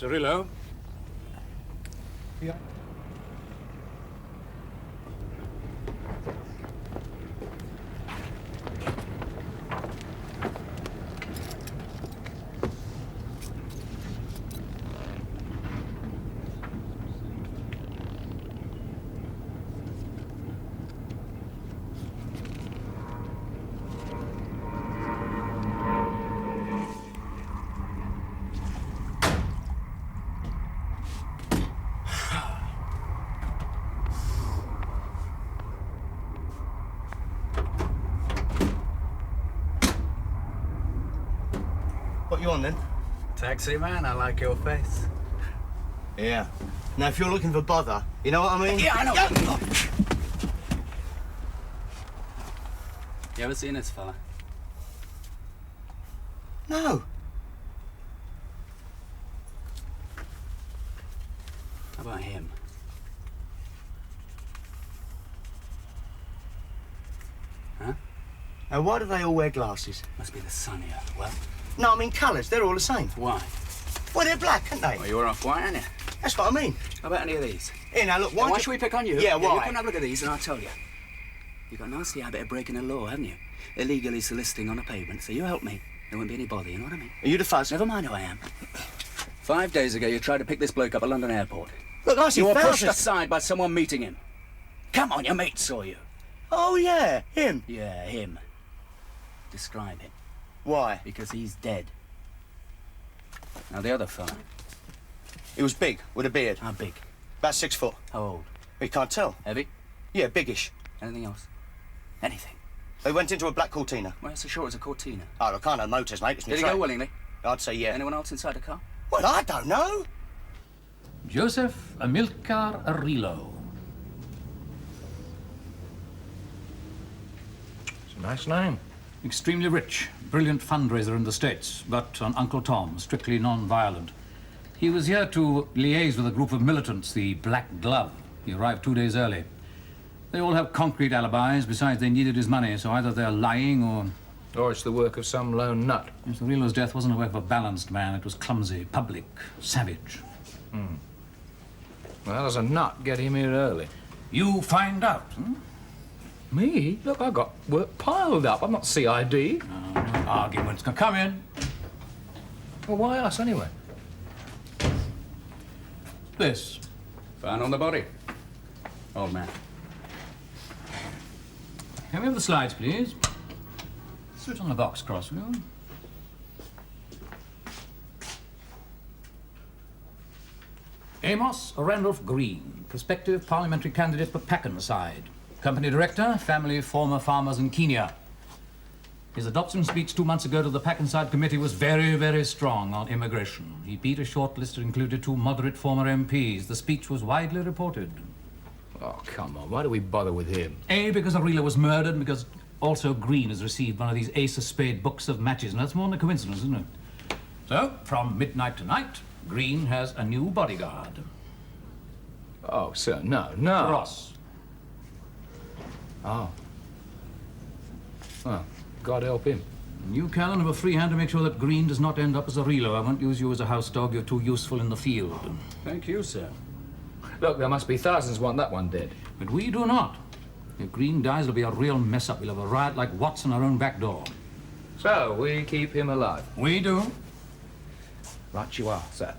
Cirillo? Yeah. What you on then? Taxi man, I like your face. Yeah. Now, if you're looking for bother, you know what I mean? Yeah, I know. You ever seen this fella? No. How about him? Huh? Now, why do they all wear glasses? Must be the sun here. Well? No, I mean colours. They're all the same. Why? Well, they're black, aren't they? Well, you're off white, aren't you? That's what I mean. How about any of these? Here, now, look, Why should we pick on you? Yeah, why? You come and have a look at these and I'll tell you. You've got a nasty habit of breaking the law, haven't you? Illegally soliciting on a pavement. So you help me. There won't be any bother, you know what I mean? Are you the fuzz? Never mind who I am. 5 days ago, you tried to pick this bloke up at London Airport. Look, I see You were thousands. pushed aside by someone meeting him. Come on, your mate saw you. Oh, yeah, him. Yeah, him. Describe him. Why? Because he's dead. Now, the other fella. He was big, with a beard. How big? About 6 foot. How old? We can't tell. Heavy? Yeah, biggish. Anything else? Anything? They went into a black Cortina. Well, so sure as a Cortina. Oh, I can't have motors, mate. It's my Did he trade. go willingly? I'd say yeah. Anyone else inside the car? Well, I don't know. Joseph Amilcar Arillo. It's a nice name. Extremely rich, brilliant fundraiser in the States, but an Uncle Tom, strictly non-violent. He was here to liaise with a group of militants, the Black Glove. He arrived 2 days early. They all have concrete alibis. Besides, they needed his money, so either they're lying or... Or it's the work of some lone nut. Yes, Arillo's death wasn't the work of a balanced man. It was clumsy, public, savage. Well, as a nut, get him here early. You find out, Me? Look, I got work piled up. I'm not CID. No arguments. Come in. Well, why us, anyway? This. Found on the body. Old man. Can we have the slides, please? Switch on the box cross, will you? Amos Randolph Green, prospective parliamentary candidate for Packenside. Company director, family of former farmers in Kenya. His adoption speech 2 months ago to the Packenside committee was very, very strong on immigration. He beat a short list that included 2 moderate former MPs. The speech was widely reported. Oh, come on. Why do we bother with him? A, because Arillo was murdered, and because also Green has received one of these Ace of Spade books of matches, and that's more than a coincidence, isn't it? So, from midnight to night, Green has a new bodyguard. Oh, sir, no. Ross. Oh. Well, God help him. And you, Callan, have a free hand to make sure that Green does not end up as Arillo. I won't use you as a house dog. You're too useful in the field. Thank you, sir. Look, there must be thousands want that one dead. But we do not. If Green dies, it'll be a real mess-up. We'll have a riot like Watts on our own back door. So, we keep him alive. We do. Right you are, sir.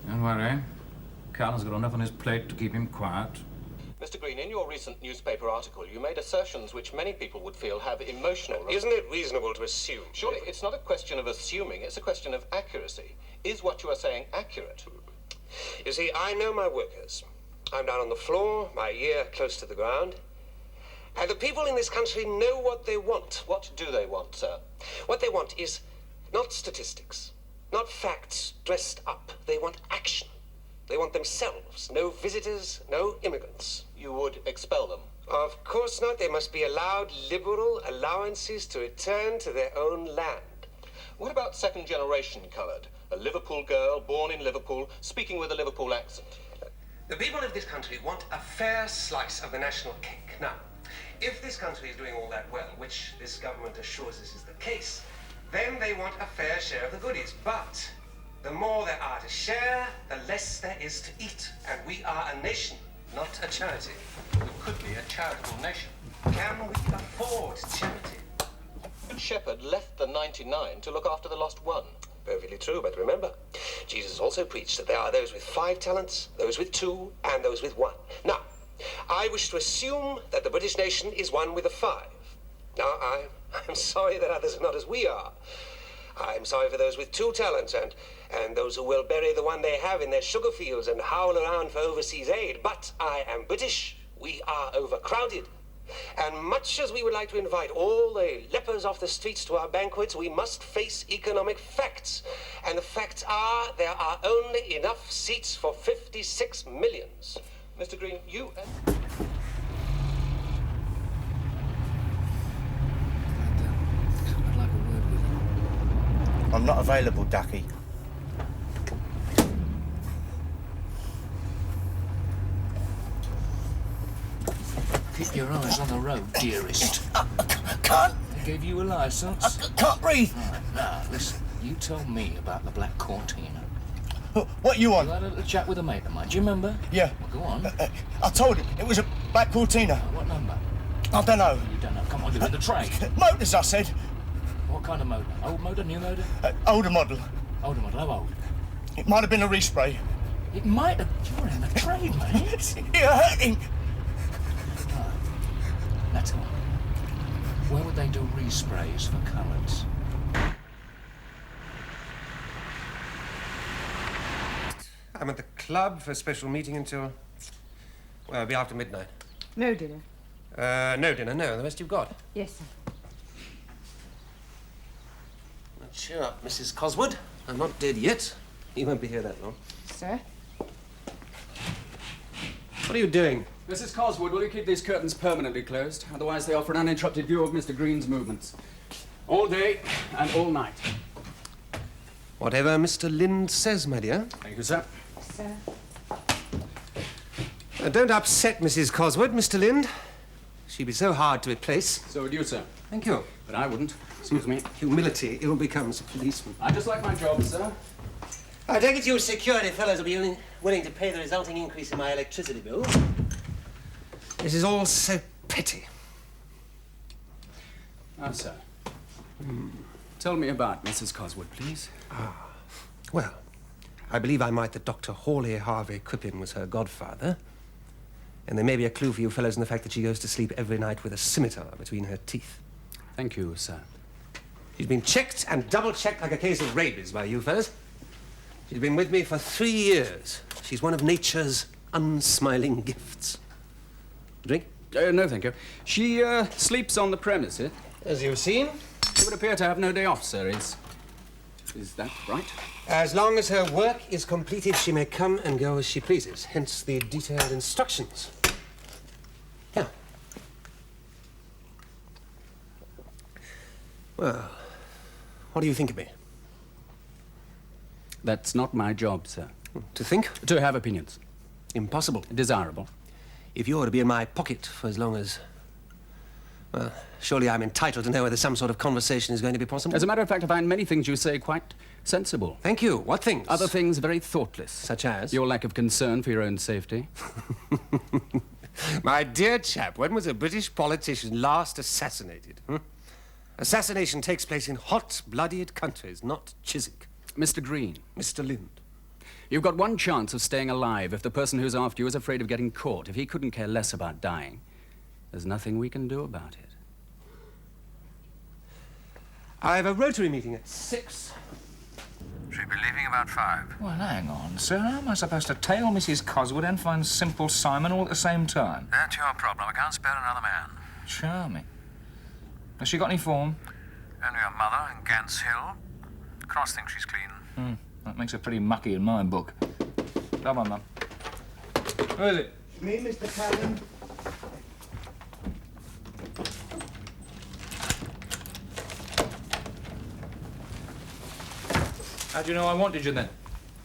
Don't worry. Callan's got enough on his plate to keep him quiet. Mr. Green, in your recent newspaper article, you made assertions which many people would feel have emotional... Isn't it reasonable to assume? Surely it's not a question of assuming, it's a question of accuracy. Is what you are saying accurate? You see, I know my workers. I'm down on the floor, my ear close to the ground. And the people in this country know what they want. What do they want, sir? What they want is not statistics, not facts dressed up. They want action. They want themselves. No visitors, no immigrants. You would expel them? Of course not. They must be allowed liberal allowances to return to their own land. What about second generation coloured? A Liverpool girl, born in Liverpool, speaking with a Liverpool accent. The people of this country want a fair slice of the national cake. Now, if this country is doing all that well, which this government assures us is the case, then they want a fair share of the goodies. But the more there are to share, the less there is to eat. And we are a nation, not a charity. We could be a charitable nation. Can we afford charity? Good Shepherd left the 99 to look after the lost one. Perfectly true, but remember, Jesus also preached that there are those with 5 talents, those with 2, and those with 1. Now, I wish to assume that the British nation is one with a 5. Now, I'm sorry that others are not as we are. I'm sorry for those with 2 talents and those who will bury the one they have in their sugar fields and howl around for overseas aid. But I am British. We are overcrowded. And much as we would like to invite all the lepers off the streets to our banquets, we must face economic facts. And the facts are there are only enough seats for 56 millions. Mr. Green, you... I'd like a word with him. I'm not available, Ducky. Keep your eyes on the road, dearest. I can't. They gave you a license? I can't breathe. Right, now, listen. You tell me about the Black Cortina. What you You want? had a little chat with a mate of mine. Do you remember? Yeah. Well, go on. I told him it was a Black Cortina. What number? I don't know. You don't know. Come on, you're in the trade. Motors, I said. What kind of motor? Old motor, new motor? Older model. Older model, how old? It might have been a respray. It might have... You're in the trade, mate. It hurt him. Now tell me, where would they do resprays for colours? I'm at the club for a special meeting until... well, it'll be after midnight. No dinner. No dinner, no. The rest you've got. Yes, sir. Well, cheer up, Mrs. Coswood. I'm not dead yet. You won't be here that long. Sir? What are you doing? Mrs. Coswood, will you keep these curtains permanently closed? Otherwise they offer an uninterrupted view of Mr. Green's movements. All day and all night. Whatever Mr. Lind says, my dear. Thank you, sir. Sir? Don't upset Mrs. Coswood, Mr. Lind. She'd be so hard to replace. So would you, sir. Thank you. But I wouldn't. Excuse me. Humility ill becomes a policeman. I just like my job, sir. I take it you security fellows will be willing to pay the resulting increase in my electricity bill. This is all so petty. Ah, sir. Tell me about Mrs. Coswood, please. Well, I believe I'm right that Dr. Hawley Harvey Crippen was her godfather. And there may be a clue for you fellows in the fact that she goes to sleep every night with a scimitar between her teeth. Thank you, sir. She's been checked and double-checked like a case of rabies by you fellas. She's been with me for 3 years. She's one of nature's unsmiling gifts. Drink? No, thank you. She sleeps on the premises. As you've seen. She would appear to have no day off, sir. Is that right? As long as her work is completed, she may come and go as she pleases. Hence the detailed instructions. Yeah. Well, what do you think of me? That's not my job, sir. To think? To have opinions. Impossible. Desirable. If you're to be in my pocket for as long as... well, surely I'm entitled to know whether some sort of conversation is going to be possible. As a matter of fact, I find many things you say quite sensible. Thank you. What things? Other things very thoughtless. Such as? Your lack of concern for your own safety. My dear chap, when was a British politician last assassinated? Assassination takes place in hot-blooded countries, not Chiswick. Mr. Green. Mr. Lind. You've got one chance of staying alive if the person who's after you is afraid of getting caught. If he couldn't care less about dying, there's nothing we can do about it. I have a Rotary meeting at 6. She'll be leaving about 5. Well, hang on, sir. How am I supposed to tail Mrs. Coswood and find Simple Simon all at the same time? That's your problem. I can't spare another man. Charming. Has she got any form? Only her mother in Gants Hill. Cross thinks she's clean. That makes her pretty mucky in my book. Come on, Mum. Who is it? Me, Mr. Callan. How do you know I wanted you then?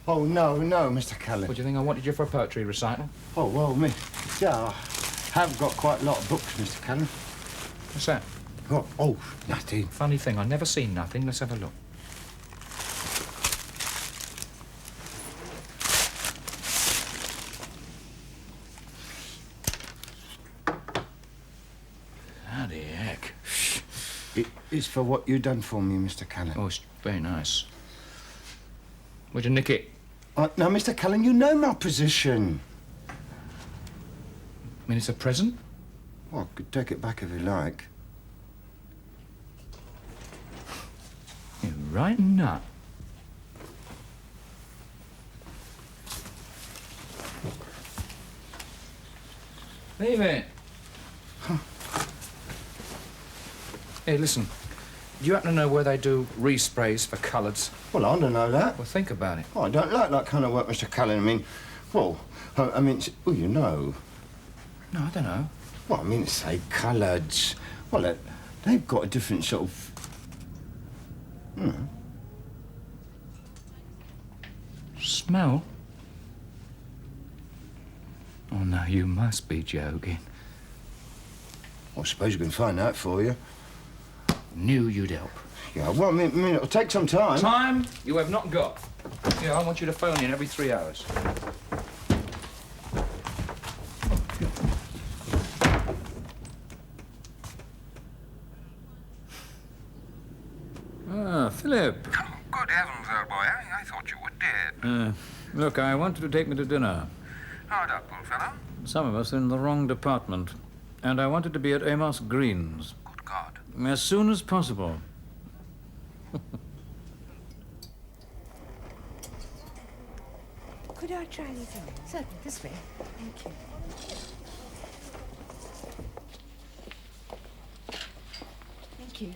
Oh, no, Mr. Callan. What do you think I wanted you for a poetry recital? Oh, well, me. Yeah, I have got quite a lot of books, Mr. Callan. What's that? Oh, nothing. Funny thing, I've never seen nothing. Let's have a look. Bloody heck. It's for what you done for me, Mr. Callan. Oh, it's very nice. Where'd you nick it? Now, Mr. Callan, you know my position. I mean, it's a present? Well, I could take it back if you like. You're right nut. Leave it. Hey, listen. Do you happen to know where they do resprays for colours? Well, I don't know that. Well, think about it. Oh, I don't like that kind of work, Mr. Callan. I mean, well, well, you know. No, I don't know. Well, I mean, say, colours. Well, they've got a different sort of... Smell? Oh, no, you must be joking. I suppose we can find out for you. Knew you'd help. Yeah, well, I mean, it'll take some time. Time you have not got. Yeah, I want you to phone in every 3 hours. Ah, Philip. Good heavens, old boy. I thought you were dead. Look, I want you to take me to dinner. Hard up, old fellow. Some of us are in the wrong department. And I wanted to be at Amos Green's. Good God. As soon as possible. Could I try these on? Certainly, this way. Thank you. Thank you.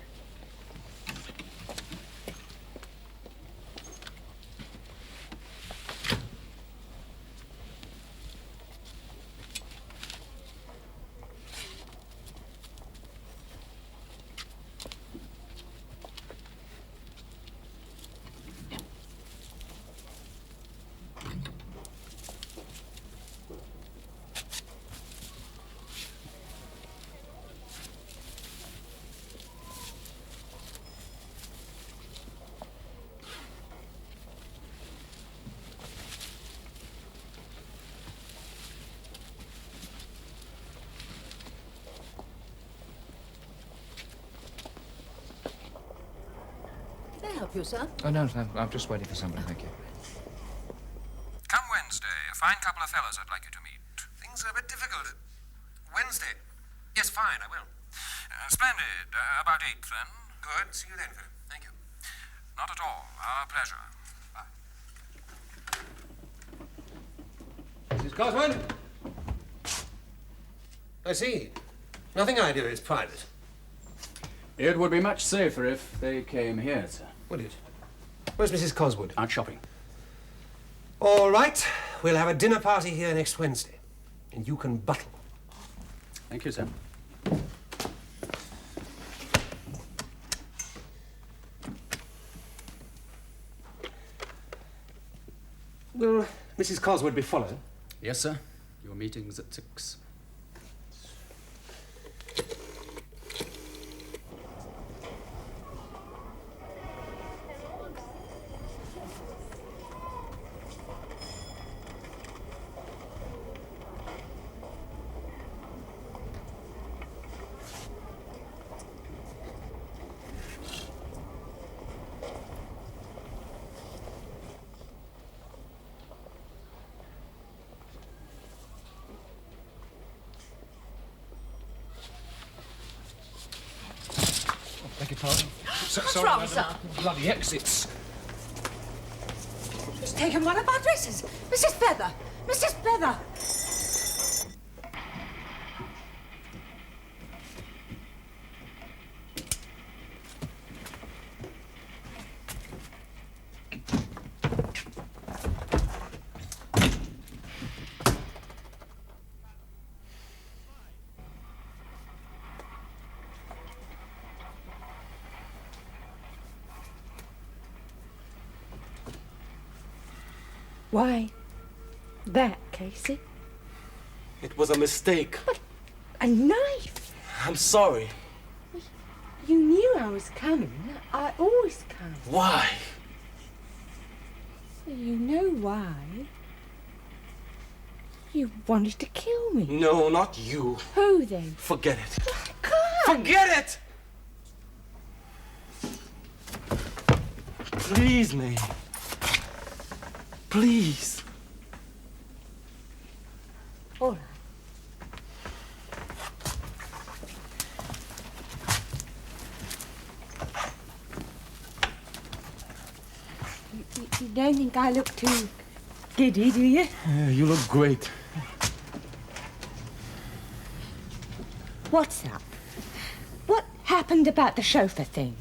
Can I help you, sir? Oh, no, I'm just waiting for somebody, thank you. Come Wednesday, a fine couple of fellas I'd like you to meet. Things are a bit difficult. Wednesday? Yes, fine, I will. Splendid. About 8 then. Good. See you then, Philip. Thank you. Not at all. Our pleasure. Bye. Mrs. Coswood? I see. Nothing I do is private. It would be much safer if they came here, sir. Would it? Where's Mrs. Coswood? Out shopping. All right. We'll have a dinner party here next Wednesday. And you can buttle. Thank you, sir. Will Mrs. Coswood be followed? Yes, sir. Your meeting's at 6. Beg your pardon? What's wrong, sir? Bloody exits. Who's taken one of our dresses? Mrs. Feather! Mrs. Feather! Why, that, Casey? It was a mistake. But a knife? I'm sorry. I was coming. I always come. Why? You know why. You wanted to kill me. No, not you. Who then? Forget it. I can't. Forget it! Please, May. Please. All right. You don't think I look too giddy, do you? Yeah, you look great. What's up? What happened about the chauffeur thing?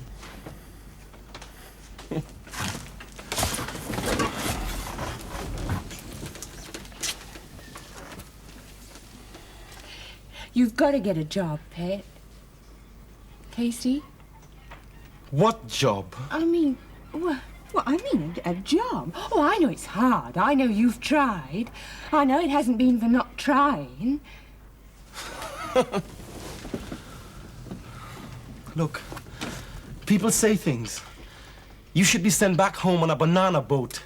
You've got to get a job, Pet. Casey? What job? I mean, a job. Oh, I know it's hard. I know you've tried. I know it hasn't been for not trying. Look, people say things. You should be sent back home on a banana boat.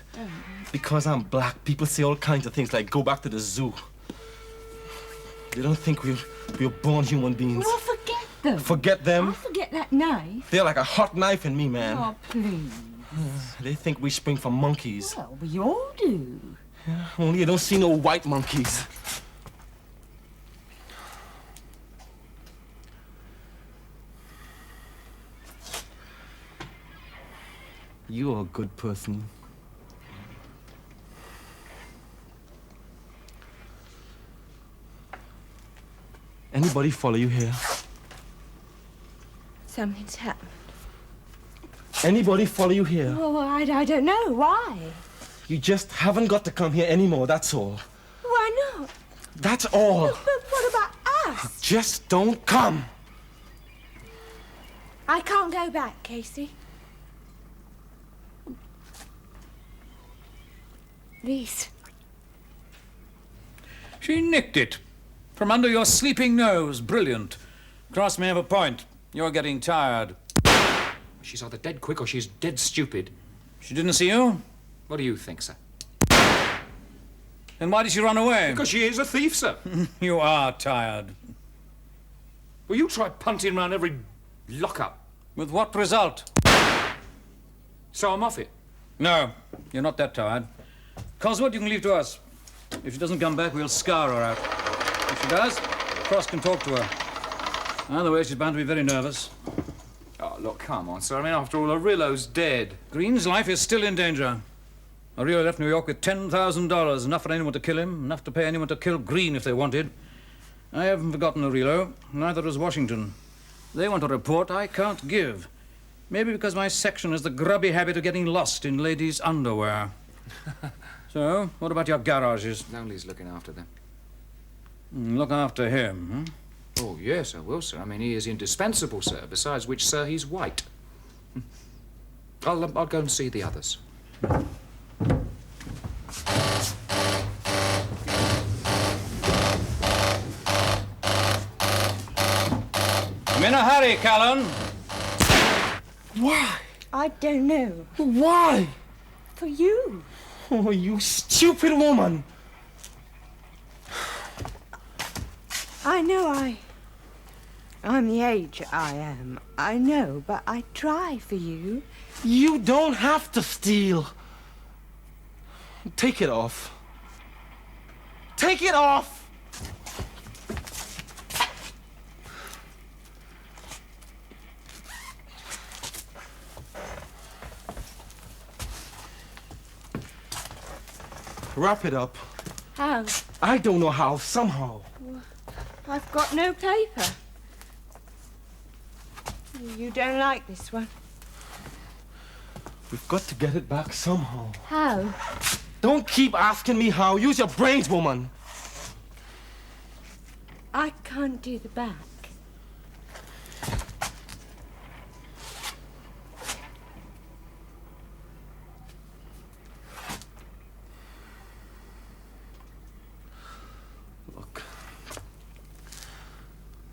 Because I'm black, people say all kinds of things like go back to the zoo. They don't think we're born human beings. Well, forget them. Forget them? I'll forget that knife. They're like a hot knife in me, man. Oh, please. They think we spring from monkeys. Well, we all do. Yeah, only you don't see no white monkeys. You're a good person. Anybody follow you here? Something's happened. Anybody follow you here? Oh, I don't know. Why? You just haven't got to come here anymore, that's all. Why not? That's all. But what about us? Just don't come. I can't go back, Casey. Please. She nicked it. From under your sleeping nose. Brilliant. Cross me have a point. You're getting tired. She's either dead quick or she's dead stupid. She didn't see you? What do you think, sir? Then why did she run away? Because she is a thief, sir. You are tired. Well, you try punting round every lockup. With what result? So I'm off it. No, you're not that tired. Cosworth, you can leave to us. If she doesn't come back, we'll scour her out. If she does, Cross can talk to her. Either way, she's bound to be very nervous. Oh, look, come on, sir. I mean, after all, Arillo's dead. Green's life is still in danger. Arillo left New York with $10,000, enough for anyone to kill him, enough to pay anyone to kill Green if they wanted. I haven't forgotten Arillo, neither has Washington. They want a report I can't give. Maybe because my section has the grubby habit of getting lost in ladies' underwear. So, what about your garages? Lonely's looking after them. Look after him, Oh, yes, I will, sir. I mean, he is indispensable, sir. Besides which, sir, he's white. I'll go and see the others. I'm in a hurry, Callan. Why? I don't know. Why? For you. Oh, you stupid woman. I know I'm the age I am. I know, but I try for you. You don't have to steal. Take it off. Take it off! Wrap it up. How? I don't know how, somehow. I've got no paper. You don't like this one? We've got to get it back somehow. How? Don't keep asking me how. Use your brains, woman. I can't do the back. Look.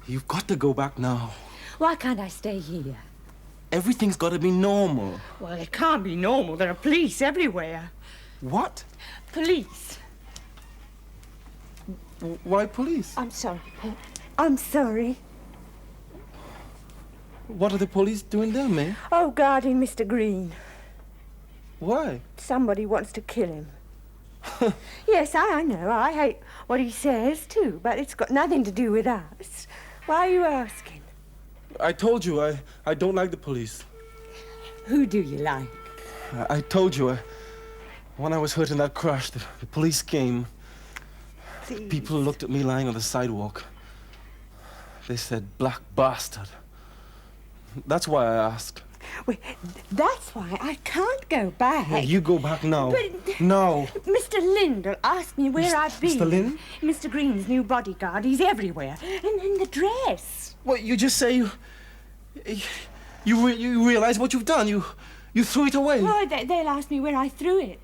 You've got to go back now. Why can't I stay here? Everything's got to be normal. Well, it can't be normal. There are police everywhere. What? Police. Why police? I'm sorry, Pip. I'm sorry. What are the police doing there, May? Oh, guarding Mr. Green. Why? Somebody wants to kill him. Yes, I know. I hate what he says, too, but it's got nothing to do with us. Why are you asking? I told you I don't like the police. Who do you like? I told you when I was hurt in that crash, the police came. Please. People looked at me lying on the sidewalk. They said, "Black bastard." That's why I asked. Well, that's why I can't go back. Yeah, you go back now. But No. Mr. Lindell asked me where I've been. Mr. Lynn? Mr. Green's new bodyguard. He's everywhere. And in the dress. Well, you just say you realize what you've done. You threw it away. Oh, they'll ask me where I threw it.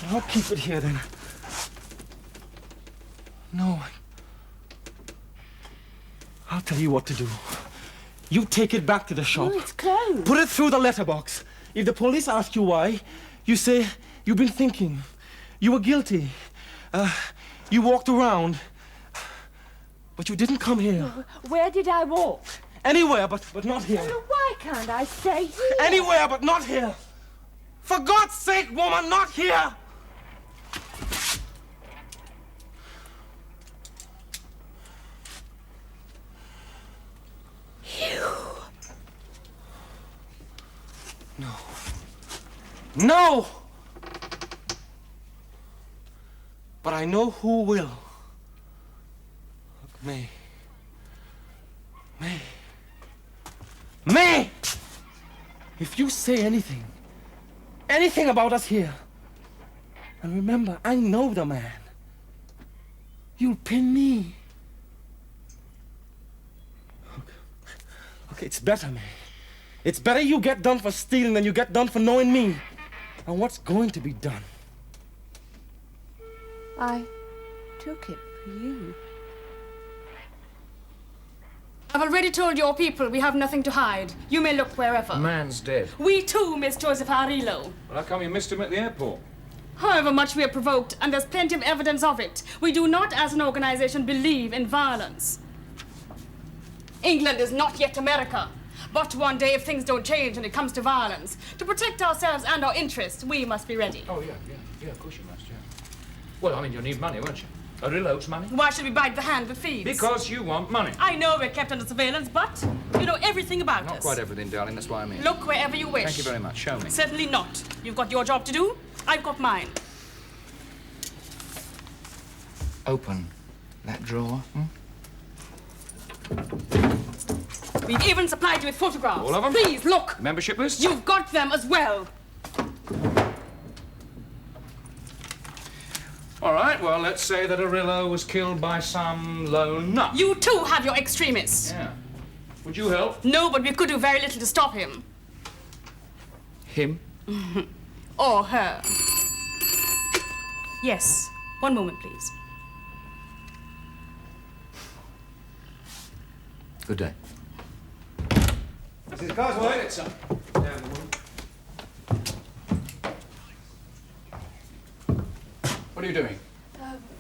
I'll keep it here then. No. I'll tell you what to do. You take it back to the shop. Oh, it's closed. Put it through the letterbox. If the police ask you why, you say you've been thinking. You were guilty. You walked around. But you didn't come here. Where did I walk? Anywhere, but not here. Well, why can't I stay here? Anywhere, but not here. For God's sake, woman, not here! No. No! But I know who will. Look, May. May. May! If you say anything about us here, and remember, I know the man, you'll pin me. Okay, it's better, May. It's better you get done for stealing than you get done for knowing me. And what's going to be done? I took it for you. I've already told your people we have nothing to hide. You may look wherever. The man's dead. We too miss Joseph Arillo. Well, how come you missed him at the airport? However much we are provoked, and there's plenty of evidence of it, we do not as an organization believe in violence. England is not yet America. But one day, if things don't change and it comes to violence, to protect ourselves and our interests, we must be ready. Oh, yeah, of course you must, yeah. Well, I mean, you'll need money, won't you? Arillo's money? Why should we bite the hand that feeds? Because you want money. I know we're kept under surveillance, but you know everything about us. Not quite everything, darling, that's what I mean. Look wherever you wish. Thank you very much. Show me. Certainly not. You've got your job to do. I've got mine. Open that drawer, We've even supplied you with photographs. All of them? Please, look. Membership list? You've got them as well. All right, well, let's say that Arillo was killed by some lone nut. You too have your extremists. Yeah. Would you help? No, but we could do very little to stop him. Him? Or her. Yes. One moment, please. Good day. Mrs. Cosworth. Sir. What are you doing?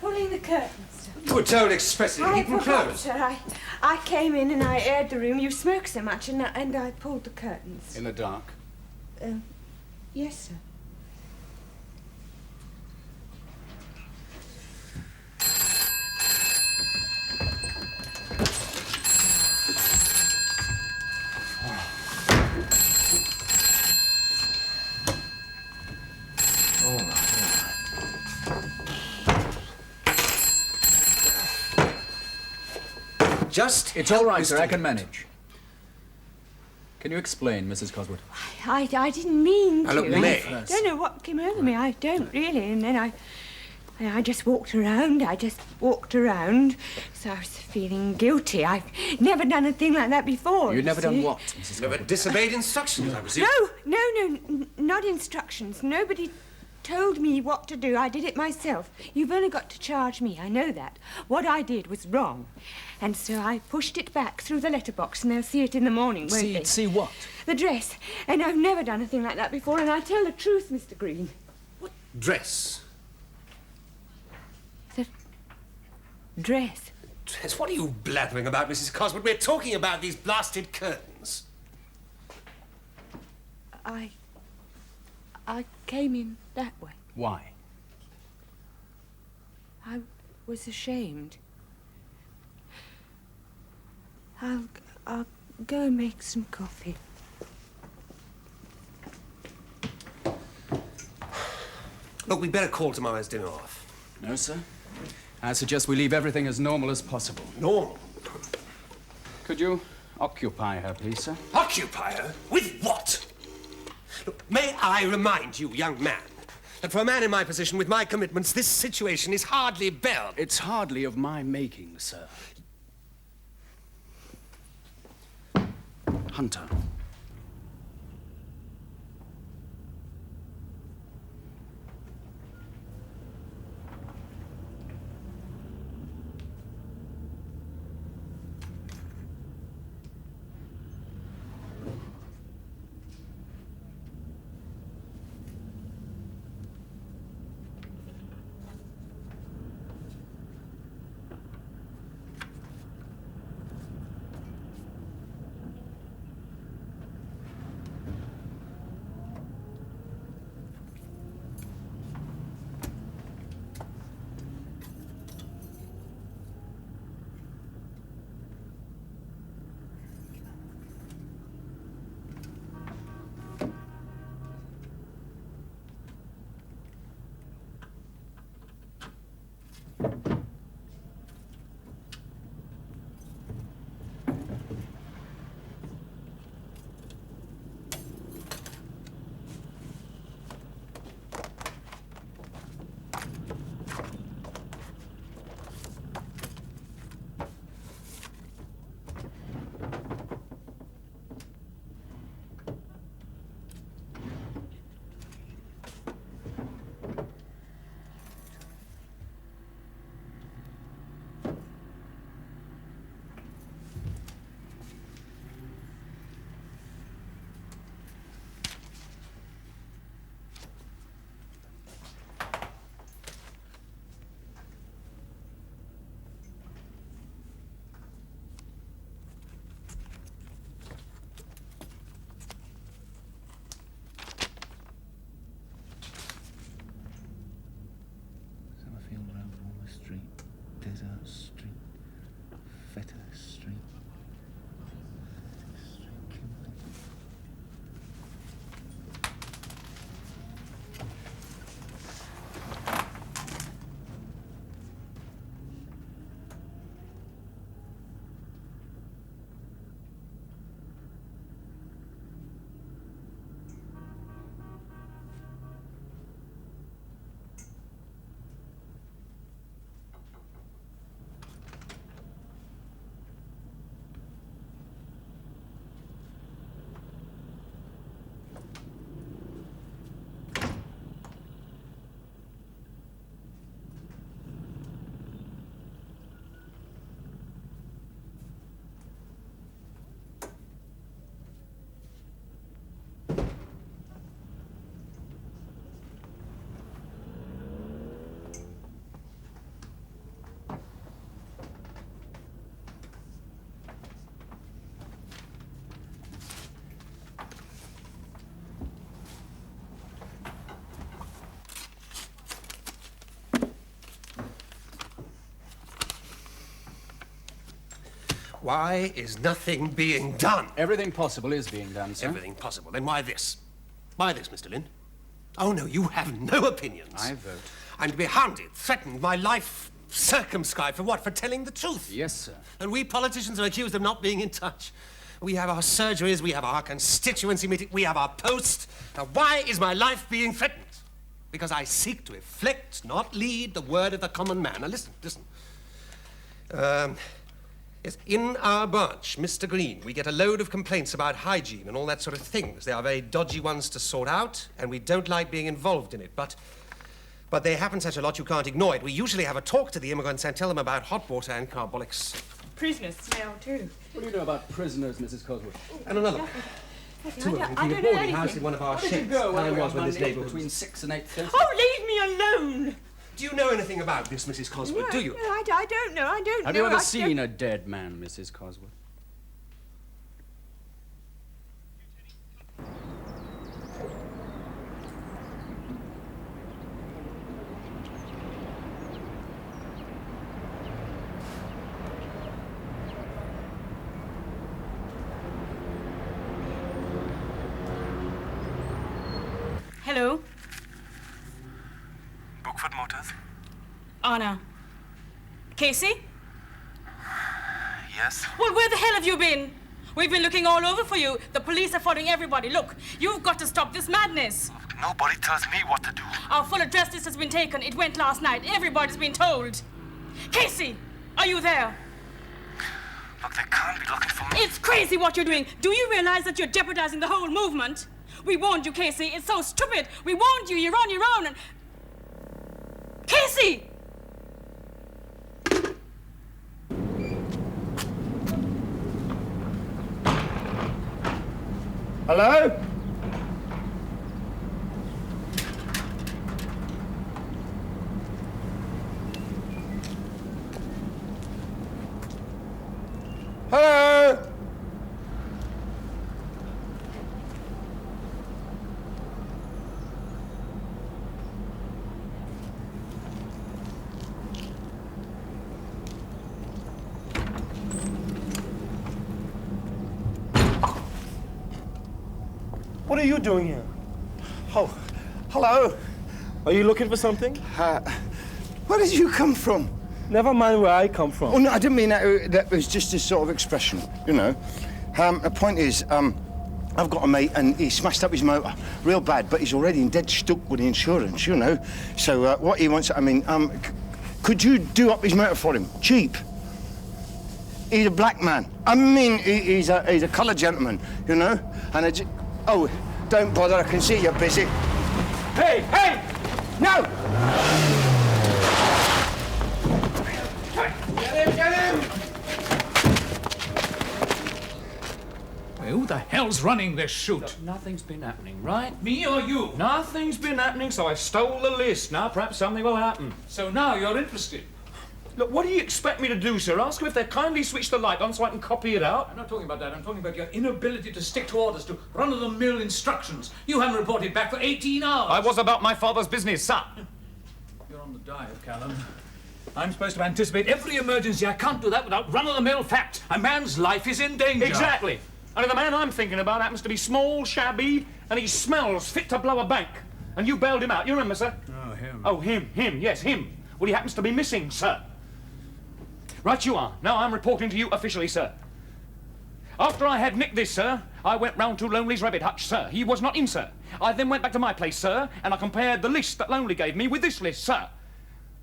Pulling the curtains. You were told expressly to I keep them forgot, closed. sir. I came in and I aired the room. You smoke so much, and I pulled the curtains. In the dark. Yes, sir. It's all right, sir. I can manage. Can you explain, Mrs. Cosworth? I didn't mean to. Now, look, May. I don't know what came over me. I don't really. And then I just walked around. So I was feeling guilty. I've never done a thing like that before. You've never see. done what, Mrs. Never Cosworth? disobeyed instructions, I presume. No, not instructions. Nobody told me what to do. I did it myself. You've only got to charge me. I know that. What I did was wrong. And so I pushed it back through the letterbox, and they'll see it in the morning, won't they? See what? The dress. And I've never done a thing like that before, and I tell the truth, Mr. Green. What dress? The dress. Dress? What are you blathering about, Mrs. Coswood? We're talking about these blasted curtains. I came in that way. Why? I was ashamed. I'll go and make some coffee. Look, we'd better call tomorrow's dinner off. No, sir. I suggest we leave everything as normal as possible. Normal? Could you occupy her, please, sir? Occupy her? With what? Look, may I remind you, young man, that for a man in my position with my commitments, this situation is hardly bearable. It's hardly of my making, sir. Hunter. Why is nothing being done? Everything possible is being done, sir. Everything possible. Then why this? Why this, Mr. Lynn? Oh, no, you have no opinions. I vote. I'm to be hounded, threatened, my life circumscribed for what? For telling the truth. Yes, sir. And we politicians are accused of not being in touch. We have our surgeries, we have our constituency meeting, we have our post. Now, why is my life being threatened? Because I seek to reflect, not lead, the word of the common man. Now, listen. Yes, in our branch, Mr. Green, we get a load of complaints about hygiene and all that sort of things. They are very dodgy ones to sort out, and we don't like being involved in it, but they happen such a lot you can't ignore it. We usually have a talk to the immigrants and tell them about hot water and carbolics. Prisoners smell too. What do you know about prisoners, Mrs. Cosworth? And another one. Two of them I in a don't know boarding house anything. in one of our Where did you sheds. go I was when when this neighbourhood between was... 6 and 8:30? Oh, leave me alone! Do you know anything about this, Mrs. Cosworth, do you? No, I don't know. I don't know. Have you ever I seen a dead man, Mrs. Cosworth? Hello? Bookford Motors? Anna. Casey? Yes? Well, where the hell have you been? We've been looking all over for you. The police are following everybody. Look, you've got to stop this madness. Nobody tells me what to do. Our full address list has been taken. It went last night. Everybody's been told. Casey, are you there? Look, they can't be looking for me. It's crazy what you're doing. Do you realize that you're jeopardizing the whole movement? We warned you, Casey. It's so stupid. We warned you. You're on your own. And... Casey! Hello? Hello? What are you doing here? Oh, hello. Are you looking for something? Where did you come from? Never mind where I come from. Oh, no, I didn't mean that. That was just a sort of expression, you know. The point is, I've got a mate and he smashed up his motor real bad, but he's already in dead stuck with the insurance, you know. So what he wants, I mean, could you do up his motor for him? Cheap. He's a black man. I mean, he's a coloured gentleman, you know. And oh, don't bother. I can see you're busy. Hey, hey! No! Get him! Hey, who the hell's running this shoot? Look, nothing's been happening, right? Me or you? Nothing's been happening, so I stole the list. Now perhaps something will happen. So now you're interested. Look, what do you expect me to do, sir? Ask them if they'll kindly switch the light on so I can copy it out? I'm not talking about that. I'm talking about your inability to stick to orders, to run-of-the-mill instructions. You haven't reported back for 18 hours. I was about my father's business, sir. You're on the dive, Callan. I'm supposed to anticipate every emergency. I can't do that without run-of-the-mill fact. A man's life is in danger. Exactly. And the man I'm thinking about happens to be small, shabby, and he smells fit to blow a bank. And you bailed him out. You remember, sir? Oh, him. Oh, him, yes, him. Well, he happens to be missing, sir. Right you are. Now I'm reporting to you officially, sir. After I had nicked this, sir, I went round to Lonely's rabbit hutch, sir. He was not in, sir. I then went back to my place, sir, and I compared the list that Lonely gave me with this list, sir.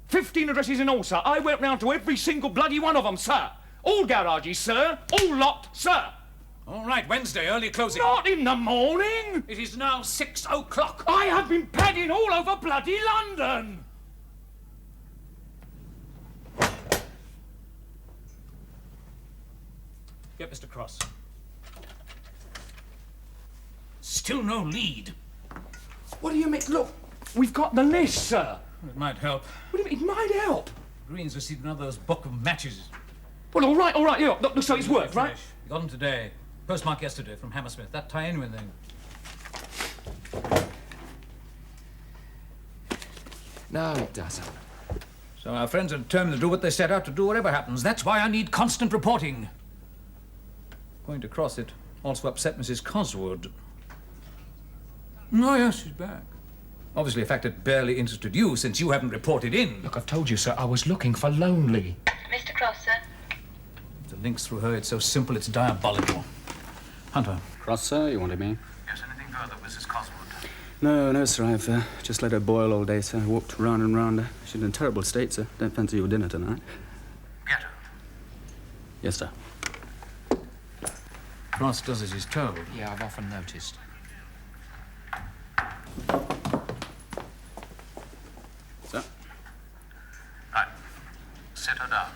15 addresses in all, sir. I went round to every single bloody one of them, sir. All garages, sir. All locked, sir. All right, Wednesday, early closing. Not in the morning. It is now 6 o'clock. I have been padding all over bloody London. Get Mr. Cross. Still no lead. What do you mean? Look, we've got the list, sir. It might help. What do you mean? It might help. Green's received another of those book of matches. Well, all right, yeah. Look, so it's worked, right? He got them today. Postmark yesterday from Hammersmith. That tie in with anything? No, it doesn't. So our friends are determined to do what they set out to do, whatever happens. That's why I need constant reporting. Going to Cross it also upset Mrs. Coswood. Oh, yes, she's back. Obviously a fact that barely interested you, since you haven't reported in. Look, I've told you, sir, I was looking for Lonely. Mr. Cross, sir. If the link's through her, it's so simple, it's diabolical. Hunter. Cross, sir, you wanted me? Yes, anything further, Mrs. Coswood? No, sir, I've just let her boil all day, sir. Walked round and round her. She's in a terrible state, sir. Don't fancy your dinner tonight. Get her. Yes, sir. Ross does as he's told. Yeah, I've often noticed. Sir? Right. Sit her down.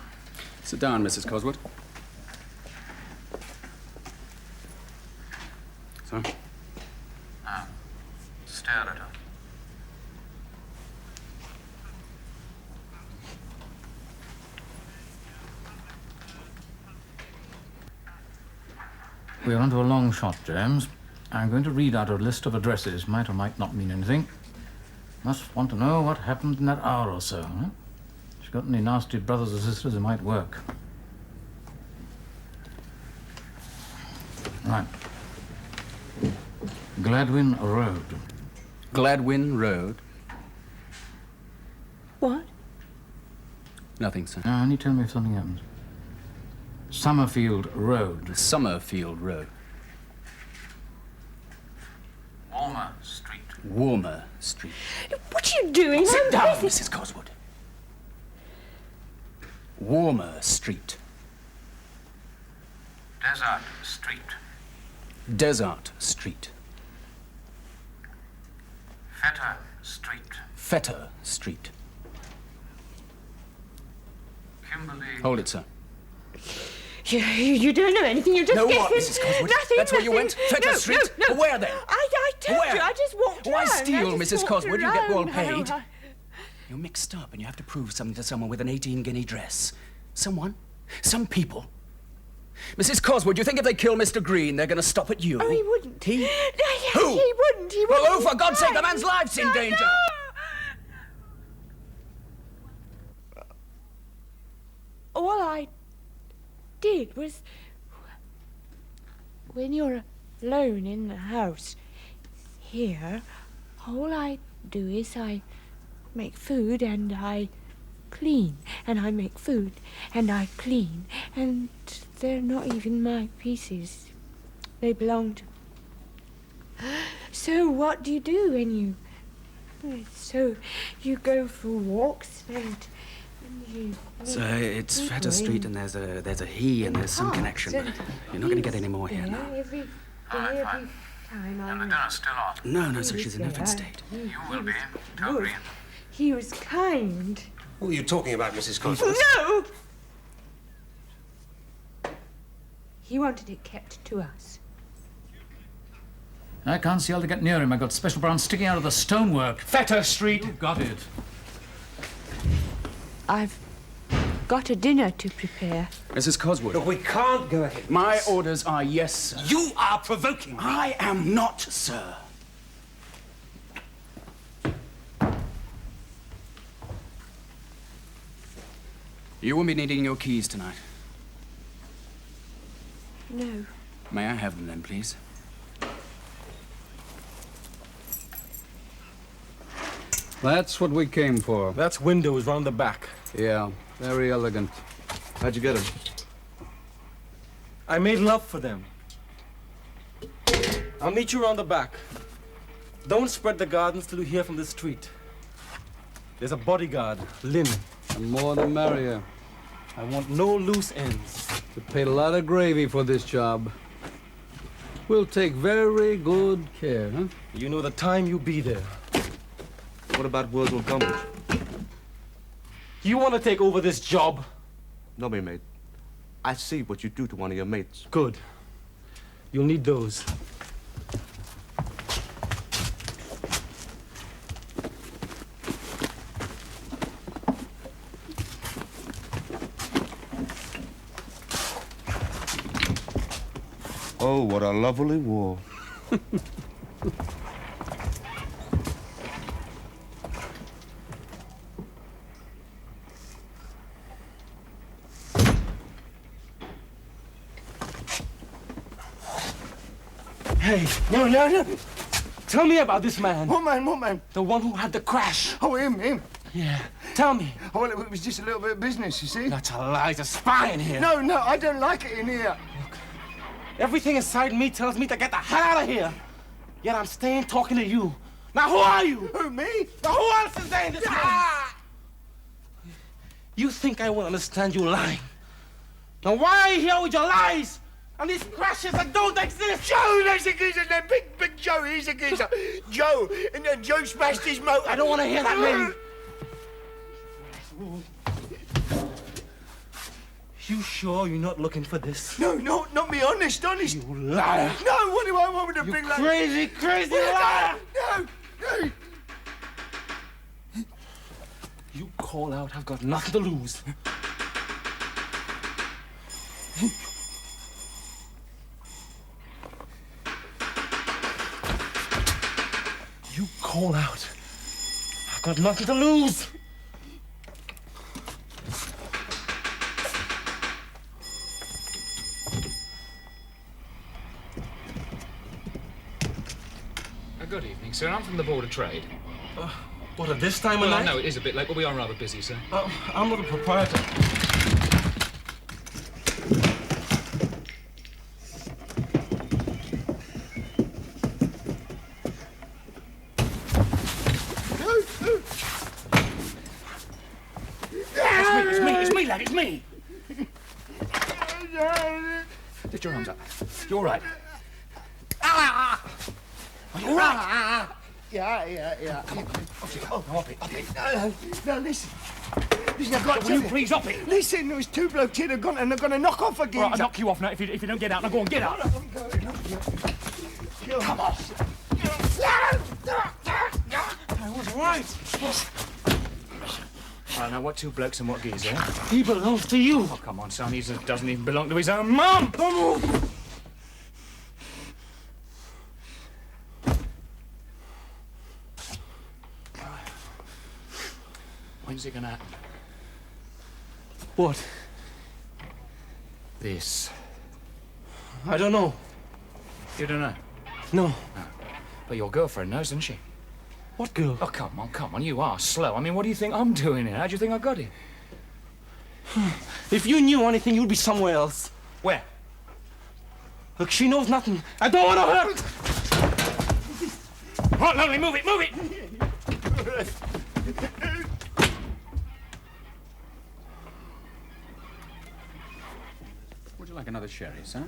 Sit down, Mrs. Coswood. Sir? Now, stare at her. We're onto a long shot, James. I'm going to read out a list of addresses. Might or might not mean anything. Must want to know what happened in that hour or so, huh? If you've got any nasty brothers or sisters, it might work. Right. Gladwin Road. Gladwin Road? What? Nothing, sir. Now, only tell me if something happens. Summerfield Road. Summerfield Road. Walmer Street. Warmer Street. What are you doing? Sit I'm down, busy. Mrs. Coswood. Warmer Street. Desert Street. Desert Street. Fetter Street. Fetter Street. Kimberley. Hold it, sir. You don't know anything. You just No, get what, in. Mrs. Coswood? Nothing. That's where you nothing. went? Fetter No, Street? No, no. Where then? I told Where? you. I just walked Why around. steal, I just Mrs. walked Coswood? You get well around. paid. You're mixed up and you have to prove something to someone with an 18-guinea dress. Someone? Some people? Mrs. Coswood, you think if they kill Mr. Green, they're going to stop at you? Oh, he wouldn't. He? Who? Who? He wouldn't. He wouldn't. Well, oh, for God's sake, the man's life's in danger. All I did was, when you're alone in the house here, all I do is I make food and I clean, and I make food and I clean, and they're not even my pieces. They belong to... So what do you do when you... So you go for walks and you... So it's Fetter Street and there's a he and there's some connection, but you're not going to get any more here now. Every time And the dinner's still on. No, sir, she's in infant state. You will be. Tell Green. He was kind. What are you talking about, Mrs. Cosworth? No! He wanted it kept to us. I can't see how to get near him. I got special brown sticking out of the stonework. Fetter Street. You got it. I've got a dinner to prepare. Mrs. Coswood. Look, we can't go ahead. My orders are yes, sir. You are provoking me. I am not, sir. You won't be needing your keys tonight. No. May I have them then, please? That's what we came for. That's windows round the back. Yeah, very elegant. How'd you get them? I made love for them. I'll meet you round the back. Don't spread the gardens till you hear from the street. There's a bodyguard, Lynn. The more the merrier. I want no loose ends. You paid a lot of gravy for this job. We'll take very good care, huh? You know the time you be there. What about words will come? You want to take over this job? No, me mate. I see what you do to one of your mates. Good. You'll need those. Oh, what a lovely war. Hey, no. Tell me about this man. What man? The one who had the crash. Oh, him. Yeah. Tell me. Oh, well, it was just a little bit of business, you see. That's a lie. There's a spy in here. No, I don't like it in here. Everything inside me tells me to get the hell out of here. Yet I'm staying talking to you. Now, who are you? Who, me? Now, who else is there in this room? You think I will understand you lying? Now why are you here with your lies? And these crashes that don't exist? Joe, that's a geezer. Then big Joe, he's a geezer. Joe, and then Joe smashed his motor. I don't want to hear that name. You sure you're not looking for this? No, not me. Honest. You liar. No, what do I want with a big liar? Crazy liar. No. You call out, I've got nothing to lose. You call out, I've got nothing to lose. Good evening, sir. I'm from the Board of Trade. What, at this time of Well, night? I know it is a bit late, but we are rather busy, sir. I'm not a proprietor. It's me, lad, it's me! Lift your arms up. You all right? Are you all right? Yeah. Come on. Off you go. Up it. No, listen, I've got to... Will you please up it? Listen, there was two blokes here and they're gonna knock off a geezer. All right, I'll knock you off now if you don't get out. Now go on, get out. Come on. I was right. I know what two blokes and what geezer. He belongs to you. Oh, come on, son. He doesn't even belong to his own mum. Come on. When's it gonna happen? What? This. I don't know. You don't know? No. But your girlfriend knows, doesn't she? What girl? Oh, come on. You are slow. I mean, what do you think I'm doing here? How do you think I got here? If you knew anything, you'd be somewhere else. Where? Look, she knows nothing. I don't want to hurt. Right, Lonely, move it! Would you like another sherry, sir?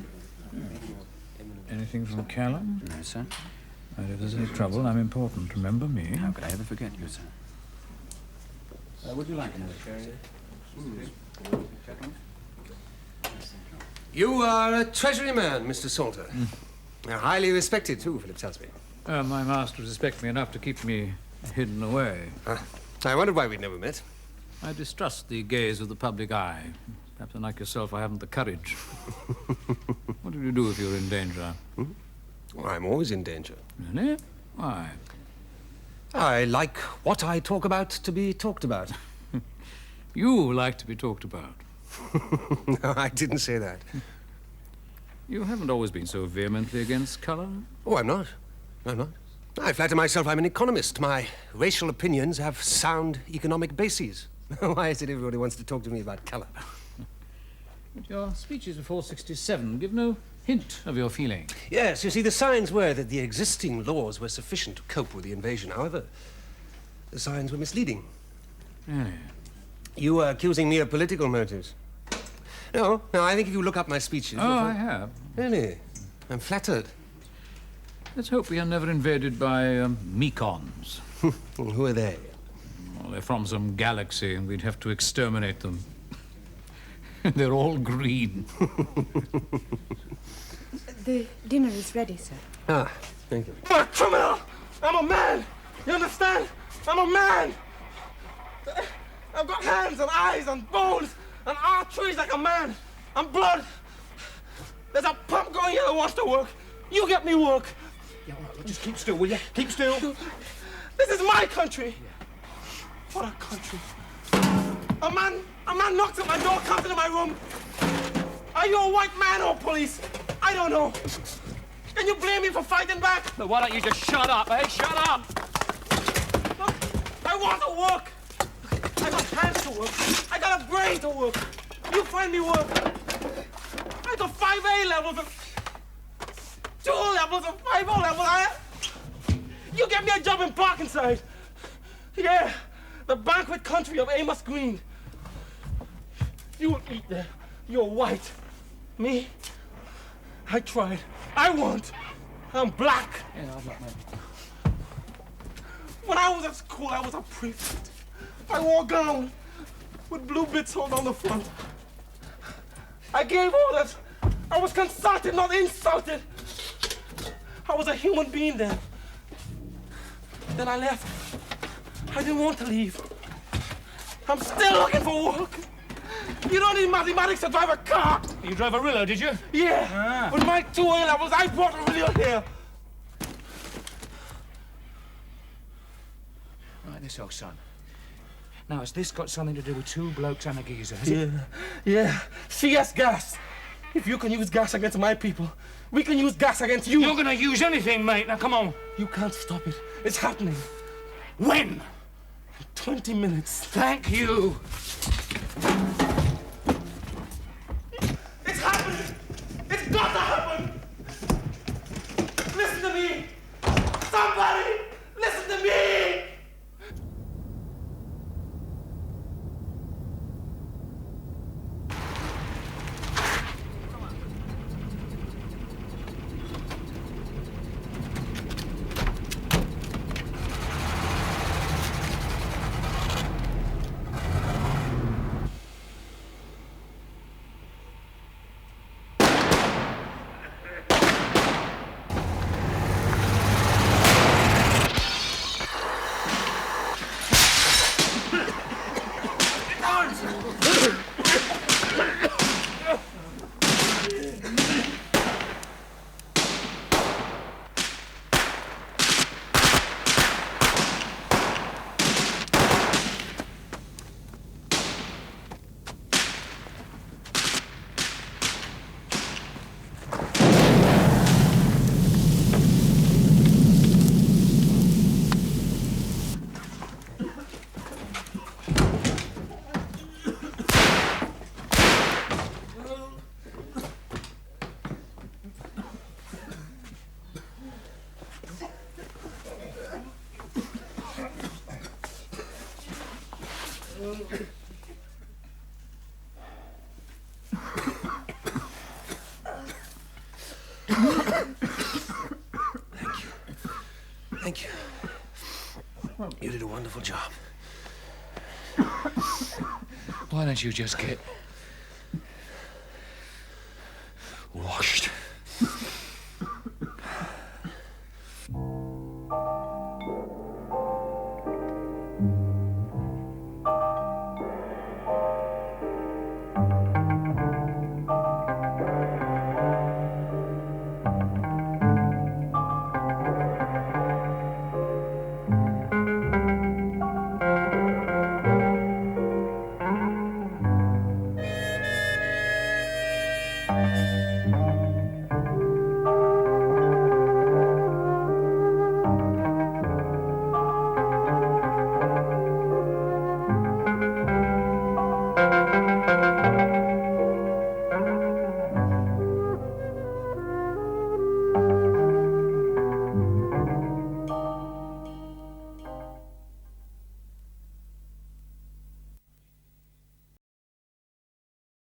Anything from Callan? No, sir. And if there's any trouble, I'm important. Remember me. How could I ever forget you, sir? Would you like another sherry? You are a treasury man, Mr. Salter. Highly respected, too, Philip tells me. My masters respect me enough to keep me hidden away. I wondered why we'd never met. I distrust the gaze of the public eye. Perhaps, unlike yourself, I haven't the courage. What do you do if you're in danger? Well, I'm always in danger. Really? Why? I like what I talk about to be talked about. You like to be talked about. No, I didn't say that. You haven't always been so vehemently against colour. Oh, I'm not. I flatter myself I'm an economist. My racial opinions have sound economic bases. Why is it everybody wants to talk to me about colour? But your speeches before 67 give no hint of your feeling. Yes, you see, the signs were that the existing laws were sufficient to cope with the invasion. However, the signs were misleading. Really? You are accusing me of political motives. No, I think if you look up my speeches... Oh, I have. Really? I'm flattered. Let's hope we are never invaded by Mekons. Who are they? Well, they're from some galaxy, and we'd have to exterminate them. They're all green. The dinner is ready, sir. Ah, thank you. I'm a criminal! I'm a man! You understand? I'm a man! I've got hands and eyes and bones and arteries like a man. I'm blood. There's a pump going here that wants to work. You get me work. Yeah, all right, just keep still, will you? Keep still. This is my country. What a country. A man knocks at my door, comes into my room. Are you a white man or police? I don't know. Can you blame me for fighting back? Look, why don't you just shut up, eh? Shut up! Look, I want to work. I got hands to work. I got a brain to work. You find me work. I got 5 A levels and 2 levels and 5 O levels. You get me a job in Parkinside. Yeah, the banquet country of Amos Green. You will eat there. You're white. Me? I tried. I won't. I'm black. Yeah, I'm black, mate. When I was at school, I was a prefect. I wore a gown with blue bits all down the front. I gave orders. I was consulted, not insulted. I was a human being then. Then I left. I didn't want to leave. I'm still looking for work. You don't need mathematics to drive a car. You drove a Rillo, did you? Yeah. With my 2 A-levels, I brought a Rillo here. Right, this old son. Now, has this got something to do with 2 blokes and a geezer, has it? Yeah. CS gas. If you can use gas against my people, we can use gas against you. You're gonna use anything, mate. Now, come on. You can't stop it. It's happening. When? 20 minutes. Thank you. It's happening. It's got to happen. Listen to me. Somebody, listen to me. Thank you. You did a wonderful job. Why don't you just get Washed.